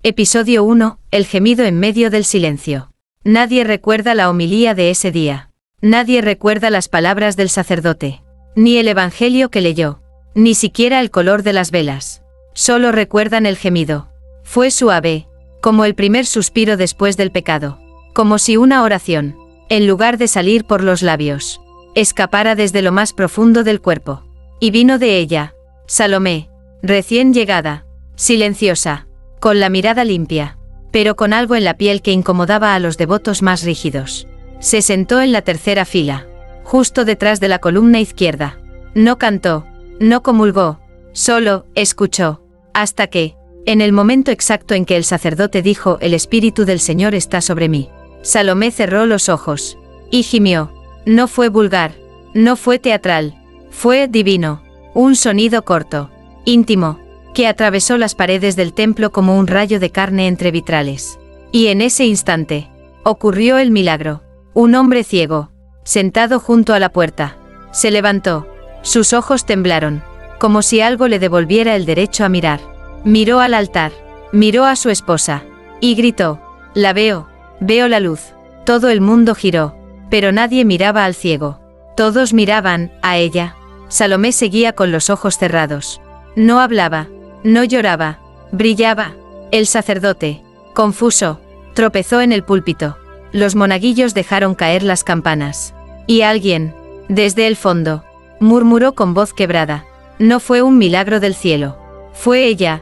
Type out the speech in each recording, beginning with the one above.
Episodio 1. El gemido en medio del silencio. Nadie recuerda la homilía de ese día. Nadie recuerda las palabras del sacerdote. Ni el evangelio que leyó. Ni siquiera el color de las velas. Solo recuerdan el gemido. Fue suave, como el primer suspiro después del pecado. Como si una oración, en lugar de salir por los labios, escapara desde lo más profundo del cuerpo. Y vino de ella, Salomé, recién llegada, silenciosa, con la mirada limpia, pero con algo en la piel que incomodaba a los devotos más rígidos. Se sentó en la tercera fila, justo detrás de la columna izquierda. No cantó, no comulgó, solo escuchó, hasta que, en el momento exacto en que el sacerdote dijo: «El Espíritu del Señor está sobre mí», Salomé cerró los ojos y gimió. No fue vulgar, no fue teatral, fue divino, un sonido corto, íntimo, que atravesó las paredes del templo como un rayo de carne entre vitrales. Y en ese instante, ocurrió el milagro. Un hombre ciego, sentado junto a la puerta, se levantó. Sus ojos temblaron, como si algo le devolviera el derecho a mirar. Miró al altar, miró a su esposa, y gritó: «La veo, veo la luz». Todo el mundo giró, pero nadie miraba al ciego. Todos miraban a ella. Salomé seguía con los ojos cerrados. No hablaba, no lloraba, brillaba. El sacerdote, confuso, tropezó en el púlpito. Los monaguillos dejaron caer las campanas. Y alguien, desde el fondo, murmuró con voz quebrada: «No fue un milagro del cielo. Fue ella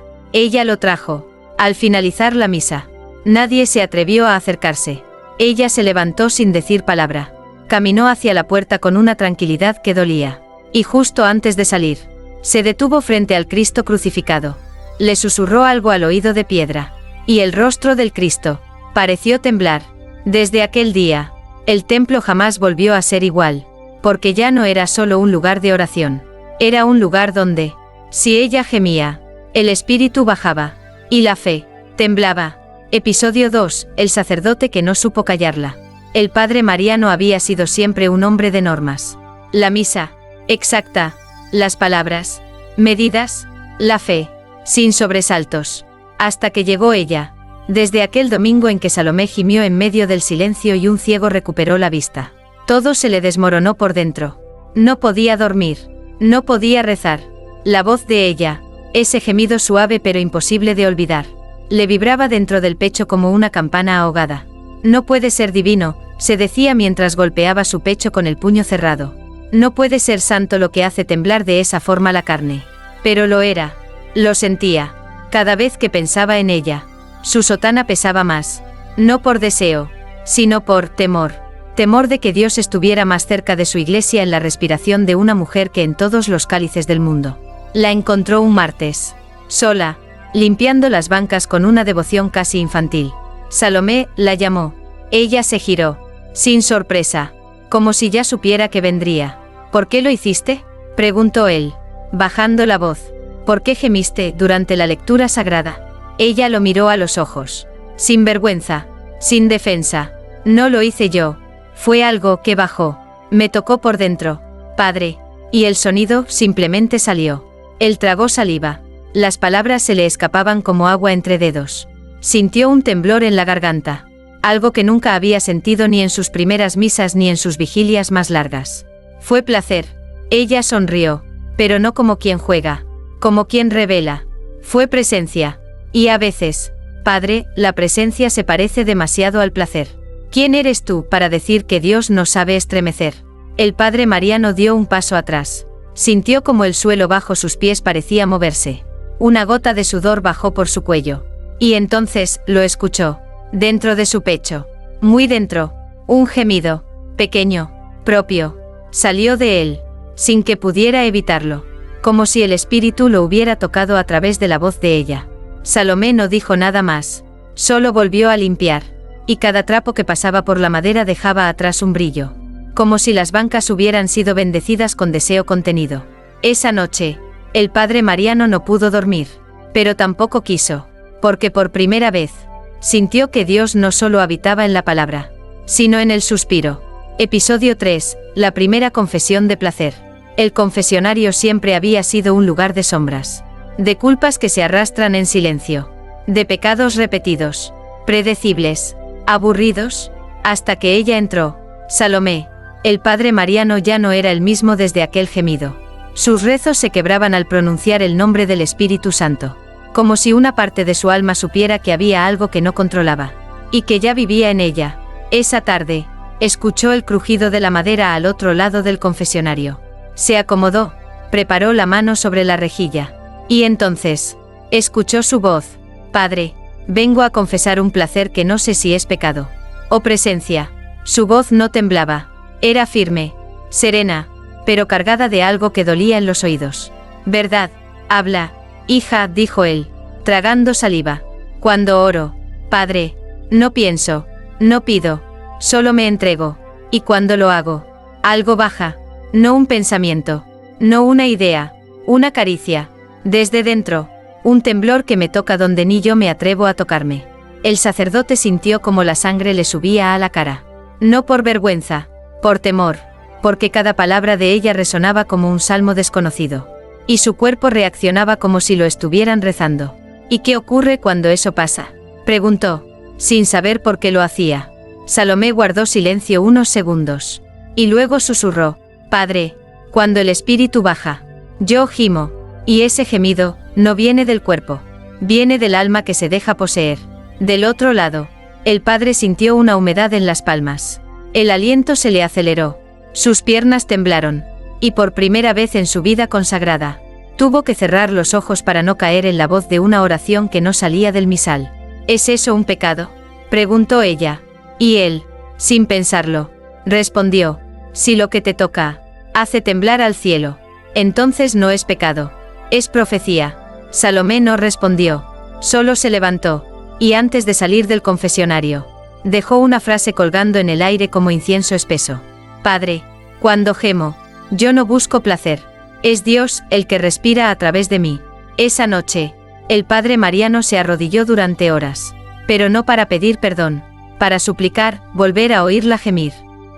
lo trajo». Al finalizar la misa, nadie se atrevió a acercarse. Ella se levantó sin decir palabra. Caminó hacia la puerta con una tranquilidad que dolía. Y justo antes de salir, se detuvo frente al Cristo crucificado. Le susurró algo al oído de piedra. Y el rostro del Cristo pareció temblar. Desde aquel día, el templo jamás volvió a ser igual, porque ya no era solo un lugar de oración. Era un lugar donde, si ella gemía, el espíritu bajaba, y la fe temblaba. Episodio 2. El sacerdote que no supo callarla. El padre Mariano había sido siempre un hombre de normas. La misa, exacta, las palabras, medidas, la fe, sin sobresaltos. Hasta que llegó ella. Desde aquel domingo en que Salomé gimió en medio del silencio y un ciego recuperó la vista. Todo se le desmoronó por dentro. No podía dormir. No podía rezar. La voz de ella, ese gemido suave pero imposible de olvidar, le vibraba dentro del pecho como una campana ahogada. «No puede ser divino», se decía mientras golpeaba su pecho con el puño cerrado. «No puede ser santo lo que hace temblar de esa forma la carne». Pero lo era. Lo sentía. Cada vez que pensaba en ella, su sotana pesaba más. No por deseo, sino por temor. Temor de que Dios estuviera más cerca de su iglesia en la respiración de una mujer que en todos los cálices del mundo. La encontró un martes, sola, limpiando las bancas con una devoción casi infantil. Salomé la llamó. Ella se giró, sin sorpresa, como si ya supiera que vendría. «¿Por qué lo hiciste?», preguntó él, bajando la voz. «¿Por qué gemiste durante la lectura sagrada?». Ella lo miró a los ojos, sin vergüenza, sin defensa. «No lo hice yo. Fue algo que bajó. Me tocó por dentro, padre». Y el sonido simplemente salió. Él tragó saliva. Las palabras se le escapaban como agua entre dedos. Sintió un temblor en la garganta. Algo que nunca había sentido ni en sus primeras misas ni en sus vigilias más largas. Fue placer. Ella sonrió, pero no como quien juega, como quien revela. Fue presencia. Y a veces, padre, la presencia se parece demasiado al placer. ¿Quién eres tú para decir que Dios no sabe estremecer? El padre Mariano dio un paso atrás. Sintió como el suelo bajo sus pies parecía moverse. Una gota de sudor bajó por su cuello. Y entonces, lo escuchó. Dentro de su pecho. Muy dentro. Un gemido. Pequeño. Propio. Salió de él. Sin que pudiera evitarlo. Como si el espíritu lo hubiera tocado a través de la voz de ella. Salomé no dijo nada más. Solo volvió a limpiar. Y cada trapo que pasaba por la madera dejaba atrás un brillo. Como si las bancas hubieran sido bendecidas con deseo contenido. Esa noche, el padre Mariano no pudo dormir. Pero tampoco quiso. Porque por primera vez, sintió que Dios no solo habitaba en la palabra, sino en el suspiro. Episodio 3. La primera confesión de placer. El confesionario siempre había sido un lugar de sombras. De culpas que se arrastran en silencio. de pecados repetidos, predecibles, aburridos, hasta que ella entró. Salomé. El padre Mariano ya no era el mismo desde aquel gemido. Sus rezos se quebraban al pronunciar el nombre del Espíritu Santo, como si una parte de su alma supiera que había algo que no controlaba, y que ya vivía en ella. Esa tarde, escuchó el crujido de la madera al otro lado del confesionario. Se acomodó, preparó la mano sobre la rejilla, y entonces, escuchó su voz: Padre, vengo a confesar un placer que no sé si es pecado o presencia. Su voz no temblaba, era firme, serena, pero cargada de algo que dolía en los oídos. ¿Verdad? Habla, hija, dijo él, tragando saliva. Cuando oro, Padre, no pienso, no pido, solo me entrego, y cuando lo hago, algo baja, no un pensamiento, no una idea, una caricia, desde dentro, un temblor que me toca donde ni yo me atrevo a tocarme. El sacerdote sintió como la sangre le subía a la cara. No por vergüenza, por temor, porque cada palabra de ella resonaba como un salmo desconocido. Y su cuerpo reaccionaba como si lo estuvieran rezando. ¿Y qué ocurre cuando eso pasa?, preguntó, sin saber por qué lo hacía. Salomé guardó silencio unos segundos. Y luego susurró: Padre, cuando el espíritu baja, yo gimo, y ese gemido no viene del cuerpo, viene del alma que se deja poseer. Del otro lado, el padre sintió una humedad en las palmas. El aliento se le aceleró. Sus piernas temblaron. Y por primera vez en su vida consagrada, tuvo que cerrar los ojos para no caer en la voz de una oración que no salía del misal. ¿Es eso un pecado?, preguntó ella. Y él, sin pensarlo, respondió: si lo que te toca hace temblar al cielo, entonces no es pecado, es profecía. Salomé no respondió, solo se levantó, y antes de salir del confesionario, dejó una frase colgando en el aire como incienso espeso: Padre, cuando gemo, yo no busco placer, es Dios el que respira a través de mí. Esa noche, el padre Mariano se arrodilló durante horas, pero no para pedir perdón, para suplicar, volver a oírla gemir.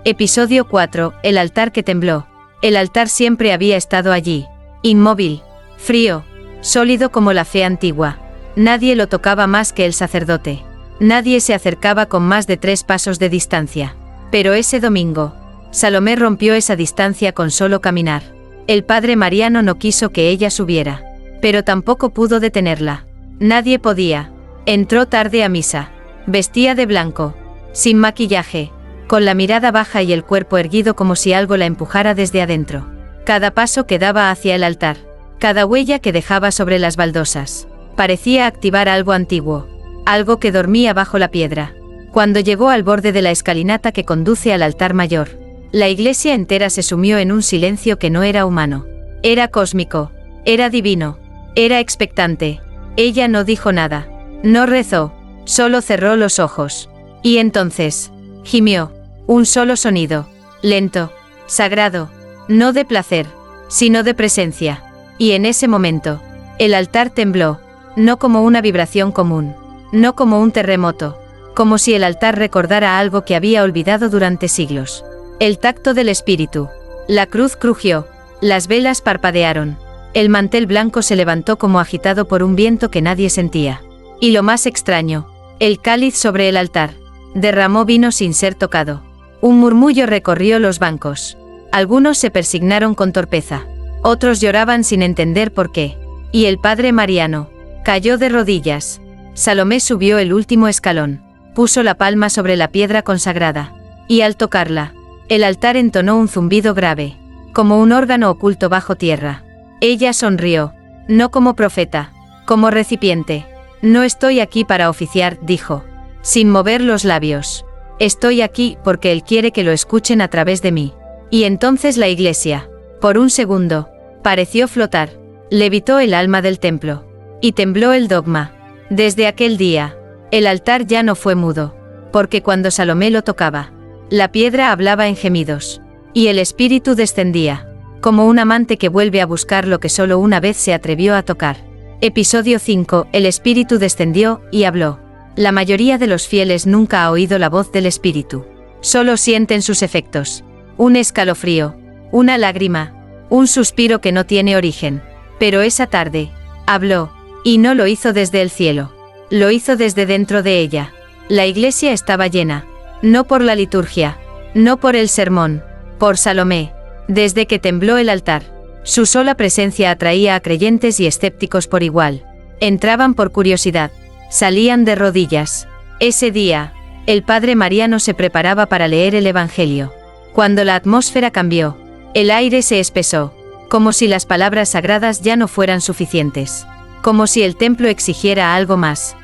Episodio 4, el altar que tembló. El altar siempre había estado allí, inmóvil, frío, sólido como la fe antigua. Nadie lo tocaba más que el sacerdote. Nadie se acercaba con más de 3 pasos de distancia. Pero ese domingo, Salomé rompió esa distancia con solo caminar. El padre Mariano no quiso que ella subiera, pero tampoco pudo detenerla. Nadie podía. Entró tarde a misa. Vestía de blanco, sin maquillaje, con la mirada baja y el cuerpo erguido como si algo la empujara desde adentro. Cada paso que daba hacia el altar, cada huella que dejaba sobre las baldosas, parecía activar algo antiguo, algo que dormía bajo la piedra. Cuando llegó al borde de la escalinata que conduce al altar mayor, la iglesia entera se sumió en un silencio que no era humano. Era cósmico, era divino, era expectante. Ella no dijo nada, no rezó, solo cerró los ojos. Y entonces, gimió, un solo sonido, lento, sagrado, no de placer, sino de presencia. Y en ese momento, el altar tembló, no como una vibración común, no como un terremoto, como si el altar recordara algo que había olvidado durante siglos. El tacto del espíritu. La cruz crujió, las velas parpadearon, el mantel blanco se levantó como agitado por un viento que nadie sentía. Y lo más extraño, el cáliz sobre el altar derramó vino sin ser tocado. Un murmullo recorrió los bancos. Algunos se persignaron con torpeza, otros lloraban sin entender por qué. Y el padre Mariano cayó de rodillas. Salomé subió el último escalón, puso la palma sobre la piedra consagrada, y al tocarla, el altar entonó un zumbido grave, como un órgano oculto bajo tierra. Ella sonrió, no como profeta, como recipiente. No estoy aquí para oficiar, dijo, sin mover los labios. Estoy aquí porque Él quiere que lo escuchen a través de mí. Y entonces la iglesia, por un segundo, pareció flotar, levitó el alma del templo, y tembló el dogma. Desde aquel día, el altar ya no fue mudo, porque cuando Salomé lo tocaba, la piedra hablaba en gemidos, y el espíritu descendía, como un amante que vuelve a buscar lo que solo una vez se atrevió a tocar. Episodio 5, el espíritu descendió y habló. La mayoría de los fieles nunca ha oído la voz del espíritu. Solo sienten sus efectos. Un escalofrío, una lágrima, un suspiro que no tiene origen. Pero esa tarde, habló, y no lo hizo desde el cielo. Lo hizo desde dentro de ella. La iglesia estaba llena. No por la liturgia. No por el sermón. Por Salomé. Desde que tembló el altar. Su sola presencia atraía a creyentes y escépticos por igual. Entraban por curiosidad. Salían de rodillas. Ese día, el padre Mariano se preparaba para leer el Evangelio. Cuando la atmósfera cambió, el aire se espesó, como si las palabras sagradas ya no fueran suficientes. Como si el templo exigiera algo más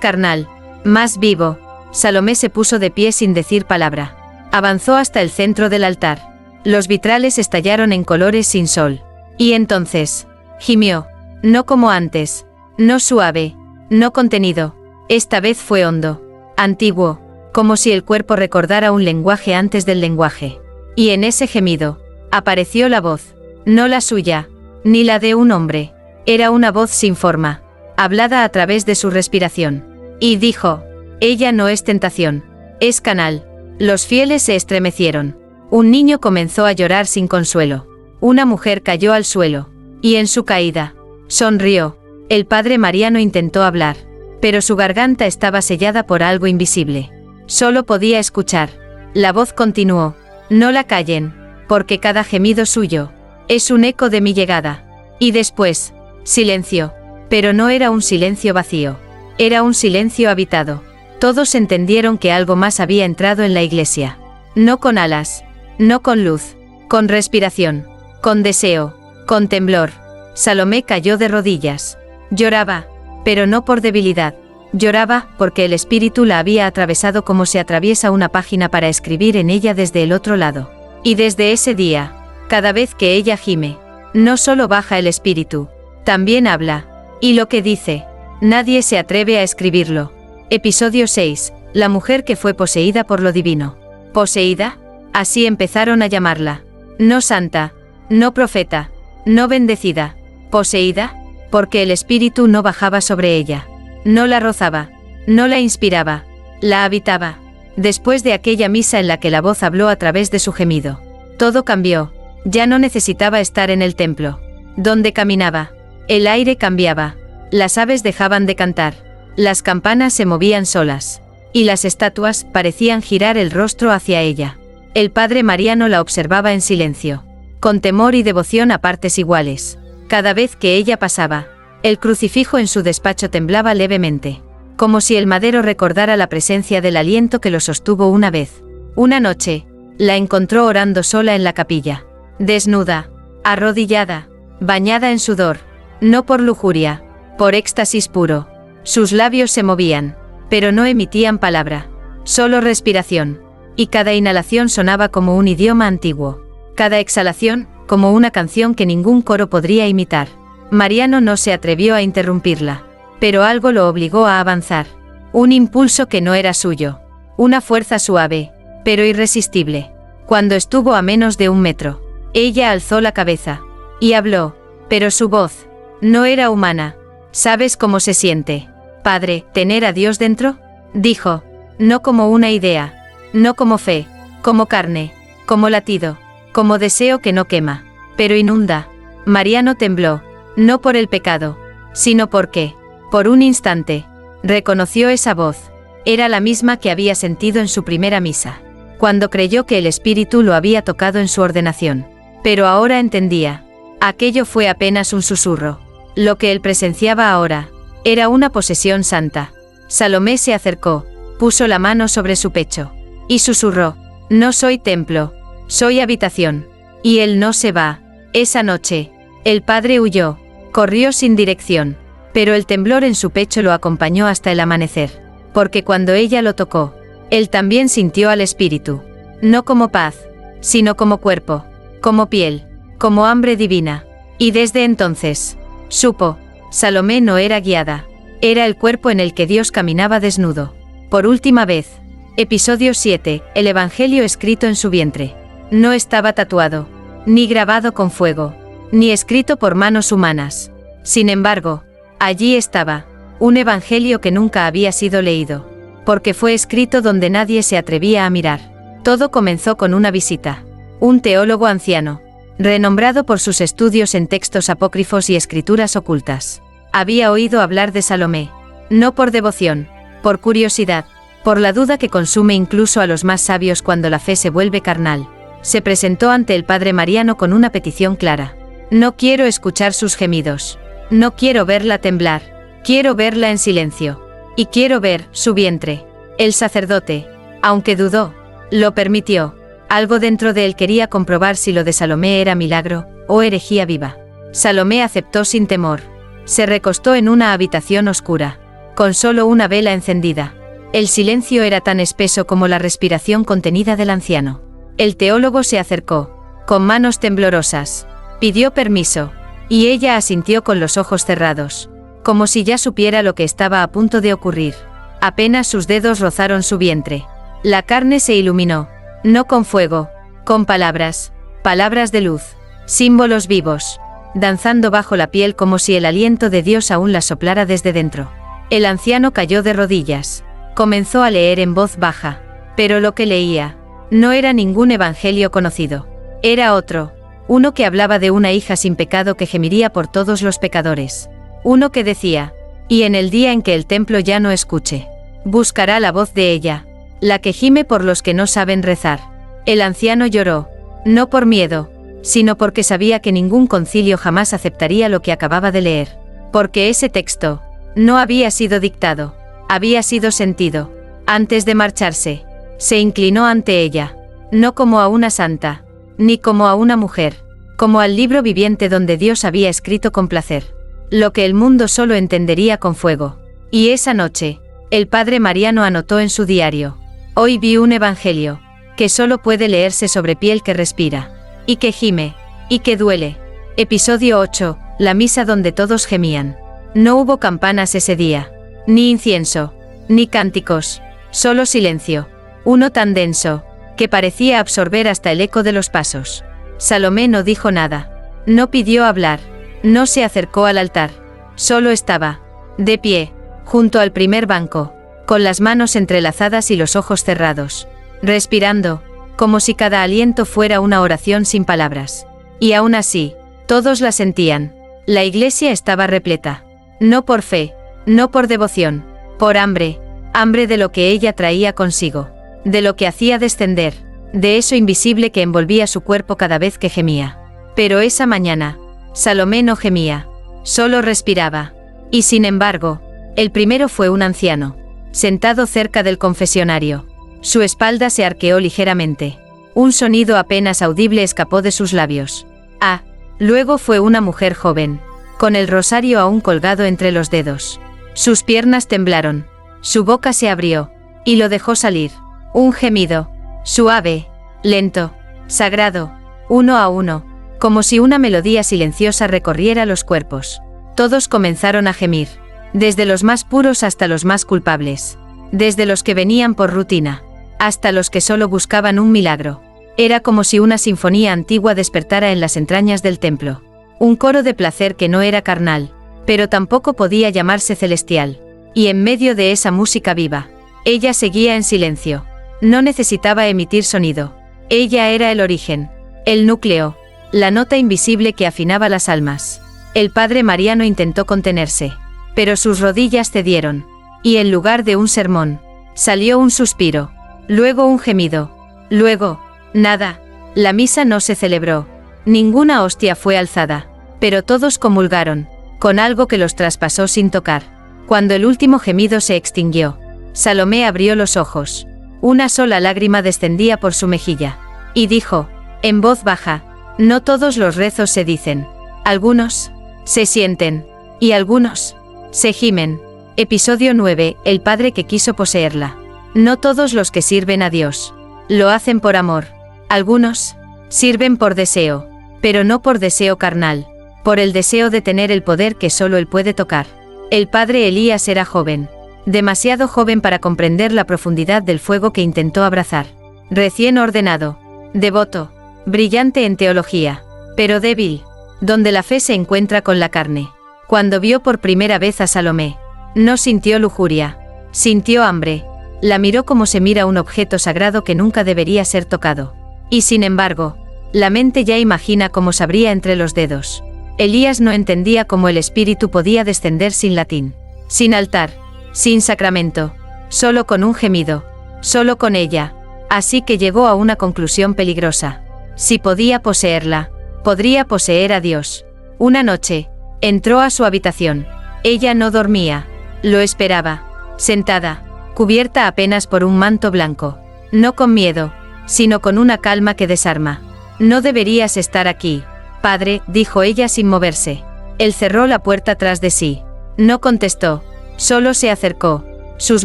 carnal, más vivo. Salomé se puso de pie sin decir palabra. Avanzó hasta el centro del altar. Los vitrales estallaron en colores sin sol. Y entonces, gimió. No como antes. No suave. No contenido. Esta vez fue hondo. Antiguo. Como si el cuerpo recordara un lenguaje antes del lenguaje. Y en ese gemido, apareció la voz. No la suya, ni la de un hombre. Era una voz sin forma, hablada a través de su respiración. Y dijo: ella no es tentación, es canal. Los fieles se estremecieron. Un niño comenzó a llorar sin consuelo. Una mujer cayó al suelo. Y en su caída, sonrió. El padre Mariano intentó hablar, pero su garganta estaba sellada por algo invisible. Solo podía escuchar. La voz continuó: no la callen, porque cada gemido suyo es un eco de mi llegada. Y después, silencio. Pero no era un silencio vacío. Era un silencio habitado. Todos entendieron que algo más había entrado en la iglesia. No con alas. No con luz. Con respiración. Con deseo. Con temblor. Salomé cayó de rodillas. Lloraba. Pero no por debilidad. Lloraba porque el espíritu la había atravesado como se atraviesa una página para escribir en ella desde el otro lado. Y desde ese día, cada vez que ella gime, no solo baja el espíritu, también habla. Y lo que dice, nadie se atreve a escribirlo. Episodio 6. La mujer que fue poseída por lo divino. ¿Poseída? Así empezaron a llamarla. No santa, no profeta, no bendecida. ¿Poseída? Porque el espíritu no bajaba sobre ella. No la rozaba, no la inspiraba, la habitaba. Después de aquella misa en la que la voz habló a través de su gemido, todo cambió. Ya no necesitaba estar en el templo. Donde caminaba, el aire cambiaba. Las aves dejaban de cantar. Las campanas se movían solas. Y las estatuas parecían girar el rostro hacia ella. El padre Mariano la observaba en silencio, con temor y devoción a partes iguales. Cada vez que ella pasaba, el crucifijo en su despacho temblaba levemente, como si el madero recordara la presencia del aliento que lo sostuvo una vez. Una noche, la encontró orando sola en la capilla. Desnuda, arrodillada, bañada en sudor, no por lujuria, por éxtasis puro. Sus labios se movían, pero no emitían palabra, solo respiración, y cada inhalación sonaba como un idioma antiguo, cada exhalación, como una canción que ningún coro podría imitar. Mariano no se atrevió a interrumpirla, pero algo lo obligó a avanzar, un impulso que no era suyo, una fuerza suave, pero irresistible. Cuando estuvo a menos de 1 metro, ella alzó la cabeza y habló, pero su voz no era humana. ¿Sabes cómo se siente, padre, tener a Dios dentro? Dijo, no como una idea, no como fe, como carne, como latido, como deseo que no quema, pero inunda. Mariano tembló, no por el pecado, sino porque, por un instante, reconoció esa voz. Era la misma que había sentido en su primera misa, cuando creyó que el Espíritu lo había tocado en su ordenación. Pero ahora entendía. Aquello fue apenas un susurro. Lo que él presenciaba ahora era una posesión santa. Salomé se acercó, puso la mano sobre su pecho y susurró, no soy templo, soy habitación. Y él no se va. Esa noche, el padre huyó, corrió sin dirección, pero el temblor en su pecho lo acompañó hasta el amanecer, porque cuando ella lo tocó, él también sintió al Espíritu, no como paz, sino como cuerpo, como piel, como hambre divina. Y desde entonces, supo, Salomé no era guiada, era el cuerpo en el que Dios caminaba desnudo. Por última vez. Episodio 7. El Evangelio escrito en su vientre. No estaba tatuado, ni grabado con fuego, ni escrito por manos humanas. Sin embargo, allí estaba, un Evangelio que nunca había sido leído, porque fue escrito donde nadie se atrevía a mirar. Todo comenzó con una visita. Un teólogo anciano, renombrado por sus estudios en textos apócrifos y escrituras ocultas, había oído hablar de Salomé. No por devoción, por curiosidad, por la duda que consume incluso a los más sabios cuando la fe se vuelve carnal. Se presentó ante el padre Mariano con una petición clara. No quiero escuchar sus gemidos. No quiero verla temblar. Quiero verla en silencio. Y quiero ver su vientre. El sacerdote, aunque dudó, lo permitió. Algo dentro de él quería comprobar si lo de Salomé era milagro o herejía viva. Salomé aceptó sin temor. Se recostó en una habitación oscura, con solo una vela encendida. El silencio era tan espeso como la respiración contenida del anciano. El teólogo se acercó, con manos temblorosas. Pidió permiso, y ella asintió con los ojos cerrados, como si ya supiera lo que estaba a punto de ocurrir. Apenas sus dedos rozaron su vientre. La carne se iluminó, no con fuego, con palabras, palabras de luz, símbolos vivos, danzando bajo la piel como si el aliento de Dios aún la soplara desde dentro. El anciano cayó de rodillas. Comenzó a leer en voz baja, pero lo que leía no era ningún evangelio conocido. Era otro, uno que hablaba de una hija sin pecado que gemiría por todos los pecadores. Uno que decía, y en el día en que el templo ya no escuche, buscará la voz de ella, la que gime por los que no saben rezar. El anciano lloró, no por miedo, sino porque sabía que ningún concilio jamás aceptaría lo que acababa de leer, porque ese texto no había sido dictado. Había sido sentido. Antes de marcharse, se inclinó ante ella, no como a una santa, ni como a una mujer, como al libro viviente donde Dios había escrito con placer lo que el mundo solo entendería con fuego. Y esa noche, el padre Mariano anotó en su diario: hoy vi un evangelio, que solo puede leerse sobre piel que respira, y que gime, y que duele. Episodio 8, la misa donde todos gemían. No hubo campanas ese día. Ni incienso, ni cánticos, solo silencio, uno tan denso, que parecía absorber hasta el eco de los pasos. Salomé no dijo nada, no pidió hablar, no se acercó al altar, solo estaba, de pie, junto al primer banco, con las manos entrelazadas y los ojos cerrados, respirando, como si cada aliento fuera una oración sin palabras. Y aún así, todos la sentían. La iglesia estaba repleta, no por fe, no por devoción, por hambre, hambre de lo que ella traía consigo, de lo que hacía descender, de eso invisible que envolvía su cuerpo cada vez que gemía. Pero esa mañana, Salomé no gemía, solo respiraba. Y sin embargo, el primero fue un anciano, sentado cerca del confesionario. Su espalda se arqueó ligeramente. Un sonido apenas audible escapó de sus labios. Ah, luego fue una mujer joven, con el rosario aún colgado entre los dedos. Sus piernas temblaron, su boca se abrió, y lo dejó salir. Un gemido, suave, lento, sagrado, uno a uno, como si una melodía silenciosa recorriera los cuerpos. Todos comenzaron a gemir, desde los más puros hasta los más culpables, desde los que venían por rutina, hasta los que solo buscaban un milagro. Era como si una sinfonía antigua despertara en las entrañas del templo. Un coro de placer que no era carnal, pero tampoco podía llamarse celestial. Y en medio de esa música viva, ella seguía en silencio. No necesitaba emitir sonido. Ella era el origen, el núcleo, la nota invisible que afinaba las almas. El padre Mariano intentó contenerse, pero sus rodillas cedieron, y en lugar de un sermón, salió un suspiro, luego un gemido, luego, nada. La misa no se celebró, ninguna hostia fue alzada, pero todos comulgaron, con algo que los traspasó sin tocar. Cuando el último gemido se extinguió, Salomé abrió los ojos. Una sola lágrima descendía por su mejilla, y dijo, en voz baja: no todos los rezos se dicen. Algunos se sienten, y algunos se gimen. Episodio 9, el padre que quiso poseerla. No todos los que sirven a Dios lo hacen por amor. Algunos sirven por deseo, pero no por deseo carnal, por el deseo de tener el poder que solo él puede tocar. El padre Elías era joven, demasiado joven para comprender la profundidad del fuego que intentó abrazar. Recién ordenado, devoto, brillante en teología, pero débil, donde la fe se encuentra con la carne. Cuando vio por primera vez a Salomé, no sintió lujuria, sintió hambre. La miró como se mira un objeto sagrado que nunca debería ser tocado. Y sin embargo, la mente ya imagina cómo sabría entre los dedos. Elías no entendía cómo el espíritu podía descender sin latín, sin altar, sin sacramento, solo con un gemido, solo con ella. Así que llegó a una conclusión peligrosa. Si podía poseerla, podría poseer a Dios. Una noche, entró a su habitación. Ella no dormía, lo esperaba, sentada, cubierta apenas por un manto blanco. No con miedo, sino con una calma que desarma. No deberías estar aquí, padre, dijo ella sin moverse. Él cerró la puerta tras de sí. No contestó, solo se acercó. Sus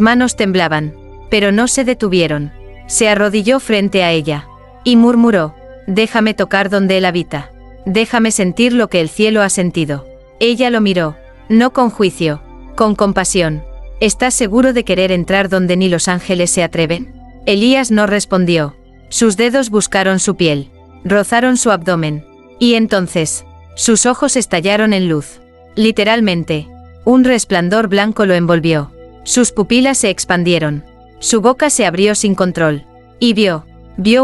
manos temblaban, pero no se detuvieron. Se arrodilló frente a ella, y murmuró, déjame tocar donde él habita. Déjame sentir lo que el cielo ha sentido. Ella lo miró, no con juicio, con compasión. ¿Estás seguro de querer entrar donde ni los ángeles se atreven? Elías no respondió. Sus dedos buscaron su piel, rozaron su abdomen, y entonces, sus ojos estallaron en luz. Literalmente, un resplandor blanco lo envolvió. Sus pupilas se expandieron. Su boca se abrió sin control. Y vio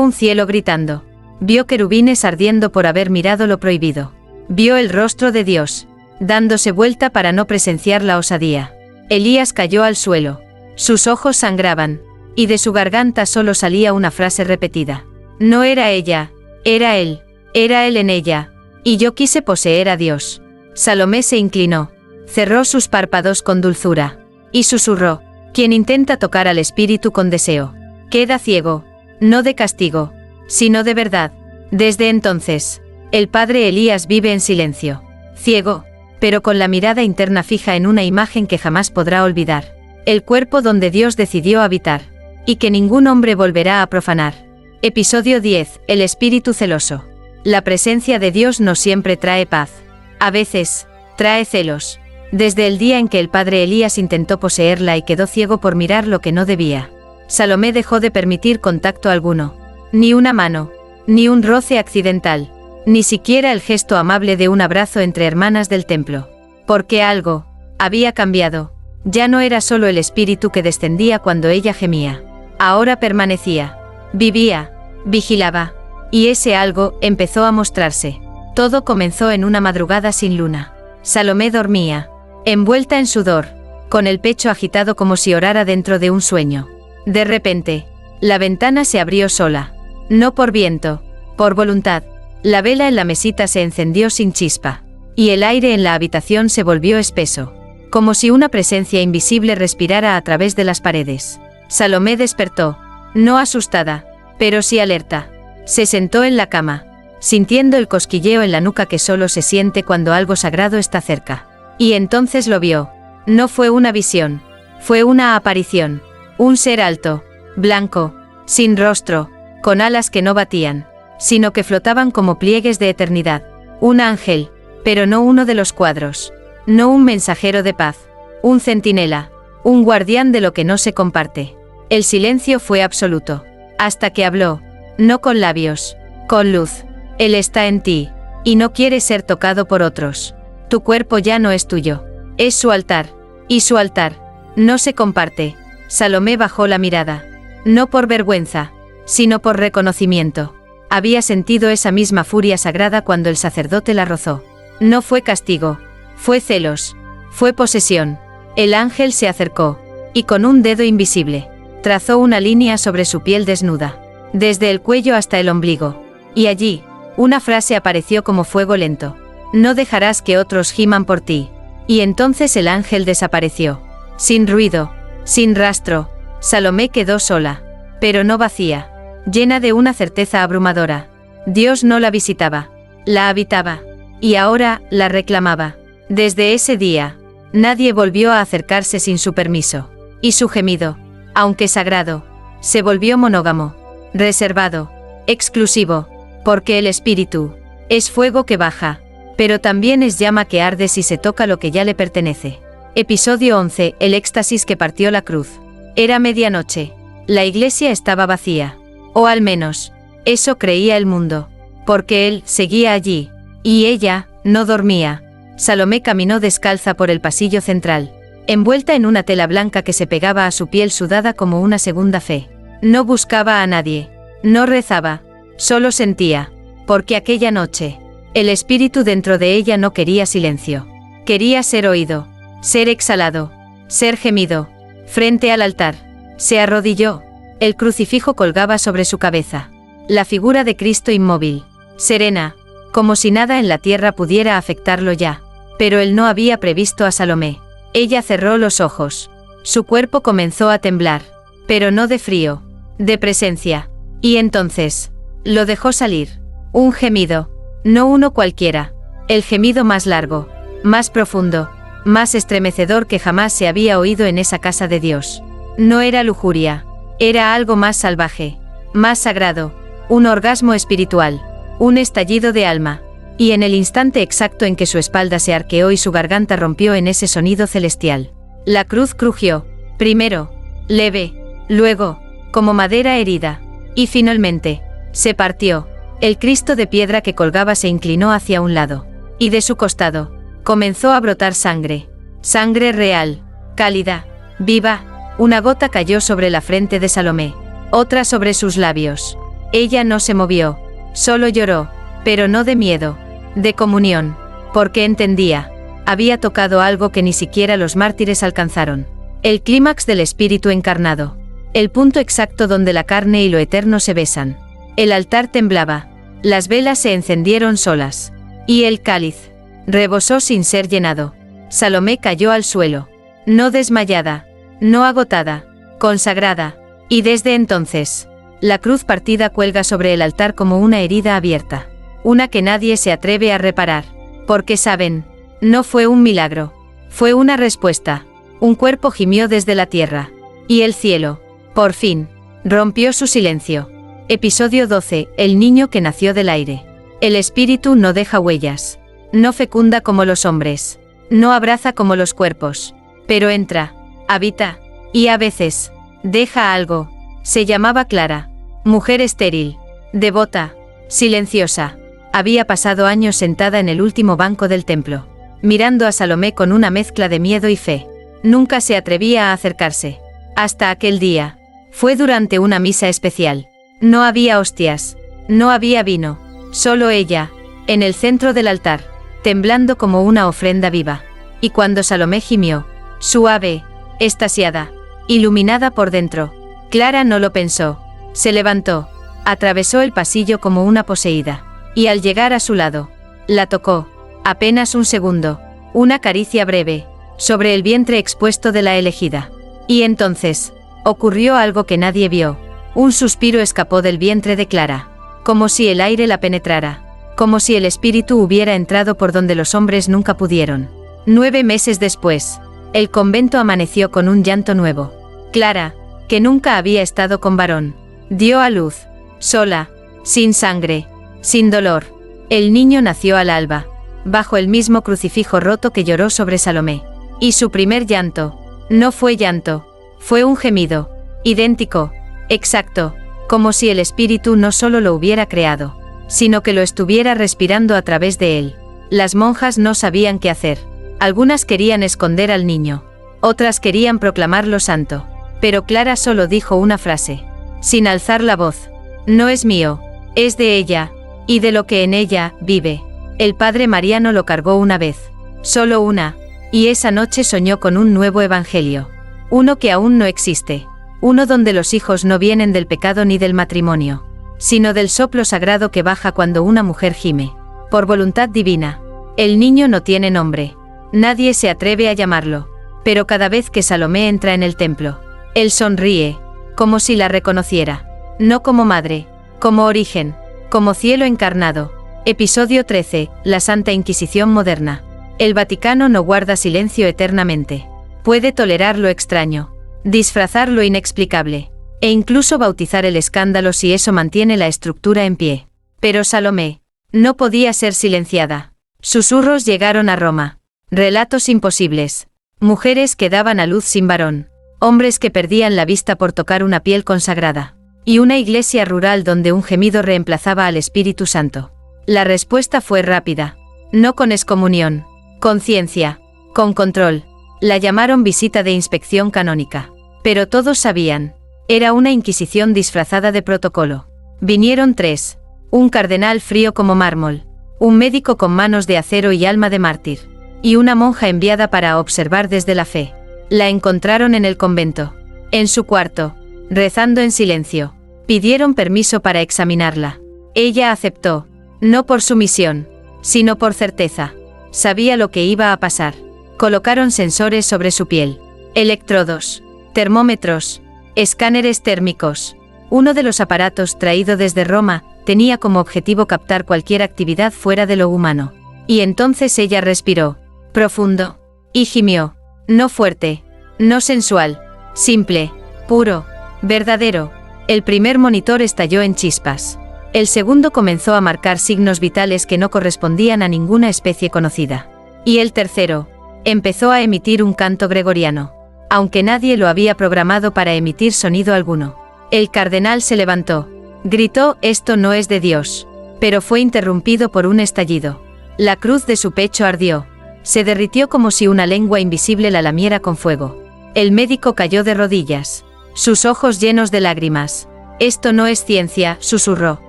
un cielo gritando. Vio querubines ardiendo por haber mirado lo prohibido. Vio el rostro de Dios, dándose vuelta para no presenciar la osadía. Elías cayó al suelo. Sus ojos sangraban, y de su garganta solo salía una frase repetida. No era ella, era él en ella. Y yo quise poseer a Dios. Salomé se inclinó, cerró sus párpados con dulzura, y susurró, quien intenta tocar al espíritu con deseo, queda ciego, no de castigo, sino de verdad. Desde entonces, el padre Elías vive en silencio, ciego, pero con la mirada interna fija en una imagen que jamás podrá olvidar, el cuerpo donde Dios decidió habitar, y que ningún hombre volverá a profanar. Episodio 10. El espíritu celoso. La presencia de Dios no siempre trae paz. A veces, trae celos. Desde el día en que el padre Elías intentó poseerla y quedó ciego por mirar lo que no debía, Salomé dejó de permitir contacto alguno. Ni una mano, ni un roce accidental, ni siquiera el gesto amable de un abrazo entre hermanas del templo. Porque algo había cambiado. Ya no era solo el espíritu que descendía cuando ella gemía. Ahora permanecía, vivía, vigilaba. Y ese algo empezó a mostrarse. Todo comenzó en una madrugada sin luna. Salomé dormía, envuelta en sudor, con el pecho agitado como si orara dentro de un sueño. De repente, la ventana se abrió sola. No por viento, por voluntad. La vela en la mesita se encendió sin chispa, y el aire en la habitación se volvió espeso, como si una presencia invisible respirara a través de las paredes. Salomé despertó, no asustada, pero sí alerta. Se sentó en la cama, sintiendo el cosquilleo en la nuca que solo se siente cuando algo sagrado está cerca. Y entonces lo vio. No fue una visión, fue una aparición. Un ser alto, blanco, sin rostro, con alas que no batían, sino que flotaban como pliegues de eternidad. Un ángel, pero no uno de los cuadros. No un mensajero de paz, un centinela, un guardián de lo que no se comparte. El silencio fue absoluto, hasta que habló. No con labios, con luz. Él está en ti, y no quiere ser tocado por otros. Tu cuerpo ya no es tuyo, es su altar, y su altar no se comparte. Salomé bajó la mirada, no por vergüenza, sino por reconocimiento. Había sentido esa misma furia sagrada cuando el sacerdote la rozó. No fue castigo, fue celos, fue posesión. El ángel se acercó, y con un dedo invisible, trazó una línea sobre su piel desnuda, desde el cuello hasta el ombligo. Y allí, una frase apareció como fuego lento. No dejarás que otros giman por ti. Y entonces el ángel desapareció. Sin ruido, sin rastro, Salomé quedó sola, pero no vacía, llena de una certeza abrumadora. Dios no la visitaba, la habitaba, y ahora la reclamaba. Desde ese día, nadie volvió a acercarse sin su permiso. Y su gemido, aunque sagrado, se volvió monógamo, reservado, exclusivo, porque el espíritu es fuego que baja, pero también es llama que arde si se toca lo que ya le pertenece. Episodio 11. El éxtasis que partió la cruz. Era medianoche. La iglesia estaba vacía. O al menos, eso creía el mundo. Porque él seguía allí. Y ella no dormía. Salomé caminó descalza por el pasillo central, envuelta en una tela blanca que se pegaba a su piel sudada como una segunda fe. No buscaba a nadie. No rezaba. Solo sentía. Porque aquella noche, el espíritu dentro de ella no quería silencio. Quería ser oído, ser exhalado, ser gemido. frente al altar. Se arrodilló. El crucifijo colgaba sobre su cabeza. La figura de Cristo inmóvil, serena, como si nada en la tierra pudiera afectarlo ya. Pero él no había previsto a Salomé. Ella cerró los ojos. Su cuerpo comenzó a temblar, pero no de frío, de presencia. Y entonces, lo dejó salir. Un gemido, no uno cualquiera. El gemido más largo, más profundo, más estremecedor que jamás se había oído en esa casa de Dios. No era lujuria, era algo más salvaje, más sagrado, un orgasmo espiritual, un estallido de alma. Y en el instante exacto en que su espalda se arqueó y su garganta rompió en ese sonido celestial, la cruz crujió, primero, leve, luego, como madera herida, y finalmente, se partió. El Cristo de piedra que colgaba se inclinó hacia un lado, y de su costado, comenzó a brotar sangre. Sangre real, cálida, viva. Una gota cayó sobre la frente de Salomé, otra sobre sus labios. Ella no se movió, solo lloró, pero no de miedo, de comunión, porque entendía, había tocado algo que ni siquiera los mártires alcanzaron. El clímax del Espíritu encarnado, el punto exacto donde la carne y lo eterno se besan. El altar temblaba, las velas se encendieron solas, y el cáliz rebosó sin ser llenado. Salomé cayó al suelo, no desmayada, no agotada, consagrada, y desde entonces, la cruz partida cuelga sobre el altar como una herida abierta, una que nadie se atreve a reparar, porque saben, no fue un milagro, fue una respuesta. Un cuerpo gimió desde la tierra, y el cielo, por fin, rompió su silencio. Episodio 12. El niño que nació del aire. El espíritu no deja huellas, no fecunda como los hombres, no abraza como los cuerpos, pero entra, habita, y a veces, deja algo. Se llamaba Clara, mujer estéril, devota, silenciosa. Había pasado años sentada en el último banco del templo, mirando a Salomé con una mezcla de miedo y fe. Nunca se atrevía a acercarse. Hasta aquel día. Fue durante una misa especial. No había hostias, no había vino, solo ella, en el centro del altar, temblando como una ofrenda viva. Y cuando Salomé gimió, suave, extasiada, iluminada por dentro, Clara no lo pensó. Se levantó, atravesó el pasillo como una poseída, y al llegar a su lado, la tocó, apenas un segundo, una caricia breve, sobre el vientre expuesto de la elegida. Y entonces, ocurrió algo que nadie vio. Un suspiro escapó del vientre de Clara, como si el aire la penetrara, como si el espíritu hubiera entrado por donde los hombres nunca pudieron. 9 meses después, el convento amaneció con un llanto nuevo. Clara, que nunca había estado con varón, dio a luz, sola, sin sangre, sin dolor. El niño nació al alba, bajo el mismo crucifijo roto que lloró sobre Salomé. Y su primer llanto, no fue llanto, fue un gemido, idéntico, exacto, como si el espíritu no solo lo hubiera creado, sino que lo estuviera respirando a través de él. Las monjas no sabían qué hacer. Algunas querían esconder al niño, otras querían proclamarlo santo, pero Clara solo dijo una frase, sin alzar la voz: no es mío, es de ella, y de lo que en ella vive. El padre Mariano lo cargó una vez, solo una, y esa noche soñó con un nuevo evangelio, uno que aún no existe, uno donde los hijos no vienen del pecado ni del matrimonio, sino del soplo sagrado que baja cuando una mujer gime, por voluntad divina. El niño no tiene nombre, nadie se atreve a llamarlo, pero cada vez que Salomé entra en el templo, él sonríe, como si la reconociera, no como madre, como origen, como cielo encarnado. Episodio 13. La Santa Inquisición moderna. El Vaticano no guarda silencio eternamente. Puede tolerar lo extraño, disfrazar lo inexplicable, e incluso bautizar el escándalo si eso mantiene la estructura en pie. Pero Salomé no podía ser silenciada. Susurros llegaron a Roma. Relatos imposibles. Mujeres que daban a luz sin varón. Hombres que perdían la vista por tocar una piel consagrada. Y una iglesia rural donde un gemido reemplazaba al Espíritu Santo. La respuesta fue rápida. No con excomunión, con ciencia, con control. La llamaron visita de inspección canónica. Pero todos sabían. Era una inquisición disfrazada de protocolo. Vinieron 3. Un cardenal frío como mármol. Un médico con manos de acero y alma de mártir. Y una monja enviada para observar desde la fe. La encontraron en el convento. En su cuarto, rezando en silencio. Pidieron permiso para examinarla. Ella aceptó, no por sumisión, sino por certeza. Sabía lo que iba a pasar. Colocaron sensores sobre su piel. Electrodos, termómetros, escáneres térmicos. Uno de los aparatos traído desde Roma tenía como objetivo captar cualquier actividad fuera de lo humano. Y entonces ella respiró, profundo, y gimió, no fuerte, no sensual, simple, puro, verdadero. El primer monitor estalló en chispas. El segundo comenzó a marcar signos vitales que no correspondían a ninguna especie conocida. Y el tercero empezó a emitir un canto gregoriano, aunque nadie lo había programado para emitir sonido alguno. El cardenal se levantó. Gritó, esto no es de Dios. Pero fue interrumpido por un estallido. La cruz de su pecho ardió. Se derritió como si una lengua invisible la lamiera con fuego. El médico cayó de rodillas, sus ojos llenos de lágrimas. Esto no es ciencia, susurró.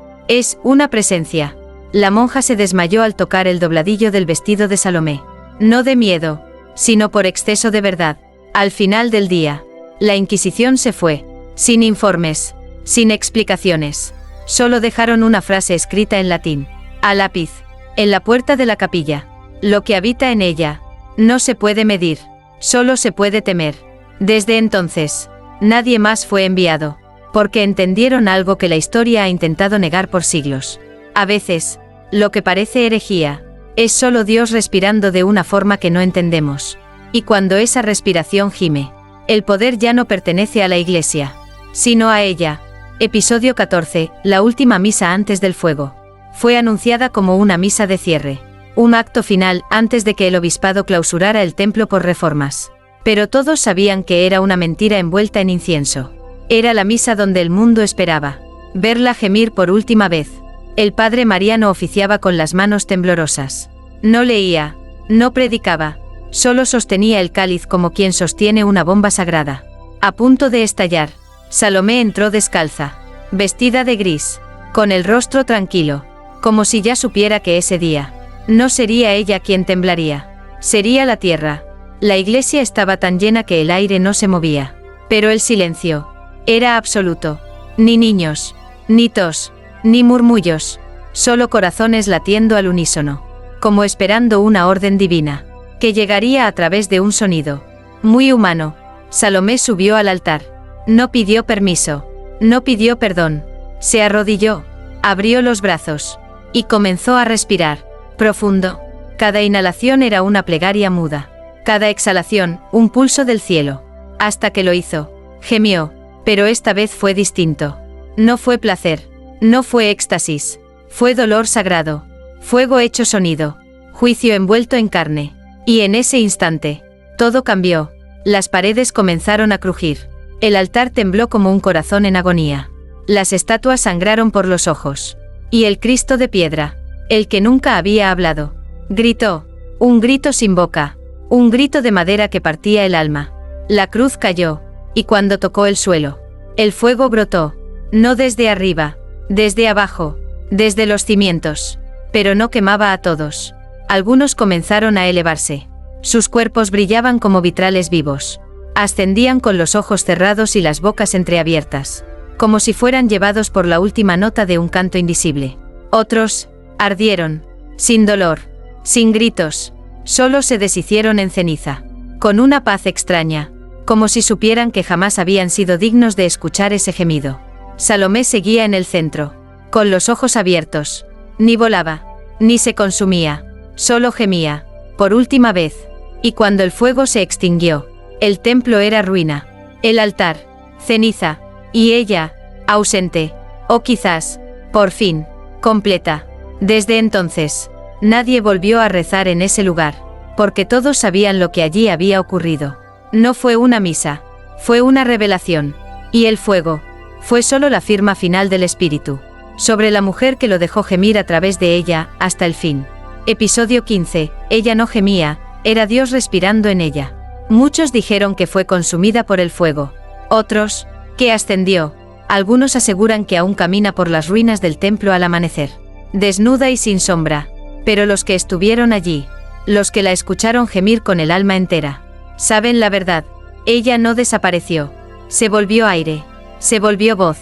Es una presencia. La monja se desmayó al tocar el dobladillo del vestido de Salomé. No de miedo, sino por exceso de verdad. Al final del día, la Inquisición se fue, sin informes, sin explicaciones. Solo dejaron una frase escrita en latín, a lápiz, en la puerta de la capilla. Lo que habita en ella, no se puede medir, solo se puede temer. Desde entonces, nadie más fue enviado, porque entendieron algo que la historia ha intentado negar por siglos. A veces, lo que parece herejía, es solo Dios respirando de una forma que no entendemos. Y cuando esa respiración gime, el poder ya no pertenece a la Iglesia, sino a ella. Episodio 14, la última misa antes del fuego. Fue anunciada como una misa de cierre, un acto final antes de que el obispado clausurara el templo por reformas. Pero todos sabían que era una mentira envuelta en incienso. Era la misa donde el mundo esperaba verla gemir por última vez. El padre Mariano oficiaba con las manos temblorosas. No leía, no predicaba, solo sostenía el cáliz como quien sostiene una bomba sagrada. A punto de estallar, Salomé entró descalza, vestida de gris, con el rostro tranquilo, como si ya supiera que ese día no sería ella quien temblaría, sería la tierra. La iglesia estaba tan llena que el aire no se movía, pero el silencio era absoluto. Ni niños, ni tos, ni murmullos, solo corazones latiendo al unísono, como esperando una orden divina, que llegaría a través de un sonido muy humano. Salomé subió al altar. No pidió permiso, no pidió perdón, se arrodilló, abrió los brazos, y comenzó a respirar, profundo. Cada inhalación era una plegaria muda, cada exhalación, un pulso del cielo. Hasta que lo hizo, gemió, pero esta vez fue distinto. No fue placer, no fue éxtasis, fue dolor sagrado, fuego hecho sonido, juicio envuelto en carne. Y en ese instante, todo cambió, las paredes comenzaron a crujir. El altar tembló como un corazón en agonía. Las estatuas sangraron por los ojos. Y el Cristo de piedra, el que nunca había hablado, gritó, un grito sin boca, un grito de madera que partía el alma. La cruz cayó, y cuando tocó el suelo, el fuego brotó, no desde arriba, desde abajo, desde los cimientos, pero no quemaba a todos. Algunos comenzaron a elevarse. Sus cuerpos brillaban como vitrales vivos. Ascendían con los ojos cerrados y las bocas entreabiertas, como si fueran llevados por la última nota de un canto invisible. Otros ardieron, sin dolor, sin gritos, solo se deshicieron en ceniza, con una paz extraña, como si supieran que jamás habían sido dignos de escuchar ese gemido. Salomé seguía en el centro, con los ojos abiertos. Ni volaba, ni se consumía, solo gemía, por última vez. Y cuando el fuego se extinguió, el templo era ruina, el altar, ceniza, y ella, ausente, o quizás, por fin, completa. Desde entonces, nadie volvió a rezar en ese lugar, porque todos sabían lo que allí había ocurrido. No fue una misa, fue una revelación, y el fuego fue solo la firma final del espíritu, sobre la mujer que lo dejó gemir a través de ella, hasta el fin. Episodio 15, ella no gemía, era Dios respirando en ella. Muchos dijeron que fue consumida por el fuego, otros, que ascendió. Algunos aseguran que aún camina por las ruinas del templo al amanecer, desnuda y sin sombra. Pero los que estuvieron allí, los que la escucharon gemir con el alma entera, saben la verdad. Ella no desapareció. Se volvió aire. Se volvió voz.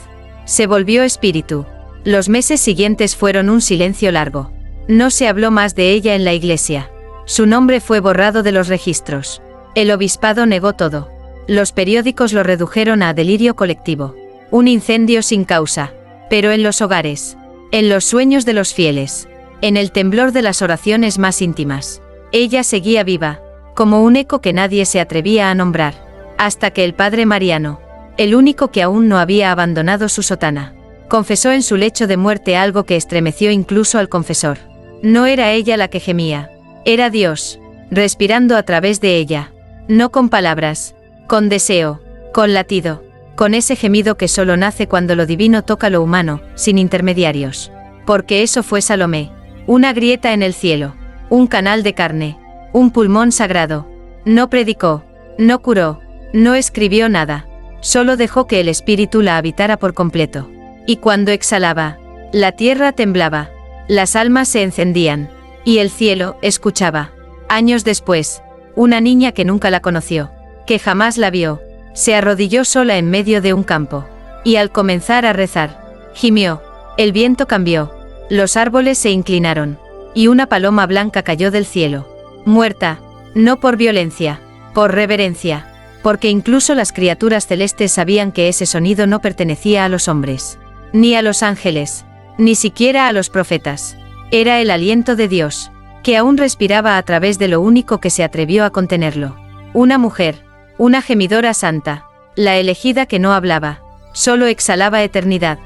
Se volvió espíritu. Los meses siguientes fueron un silencio largo. No se habló más de ella en la iglesia. Su nombre fue borrado de los registros. El obispado negó todo. Los periódicos lo redujeron a delirio colectivo. Un incendio sin causa. Pero en los hogares. En los sueños de los fieles. En el temblor de las oraciones más íntimas. Ella seguía viva. Como un eco que nadie se atrevía a nombrar. Hasta que el padre Mariano, el único que aún no había abandonado su sotana, confesó en su lecho de muerte algo que estremeció incluso al confesor. No era ella la que gemía. Era Dios, respirando a través de ella. No con palabras, con deseo, con latido, con ese gemido que solo nace cuando lo divino toca lo humano, sin intermediarios. Porque eso fue Salomé, una grieta en el cielo, un canal de carne, un pulmón sagrado. No predicó, no curó, no escribió nada, solo dejó que el espíritu la habitara por completo. Y cuando exhalaba, la tierra temblaba, las almas se encendían, y el cielo escuchaba. Años después, una niña que nunca la conoció, que jamás la vio, se arrodilló sola en medio de un campo, y al comenzar a rezar, gimió, el viento cambió, los árboles se inclinaron, y una paloma blanca cayó del cielo, muerta, no por violencia, por reverencia, porque incluso las criaturas celestes sabían que ese sonido no pertenecía a los hombres, ni a los ángeles, ni siquiera a los profetas. Era el aliento de Dios, que aún respiraba a través de lo único que se atrevió a contenerlo. Una mujer, una gemidora santa, la elegida que no hablaba, solo exhalaba eternidad.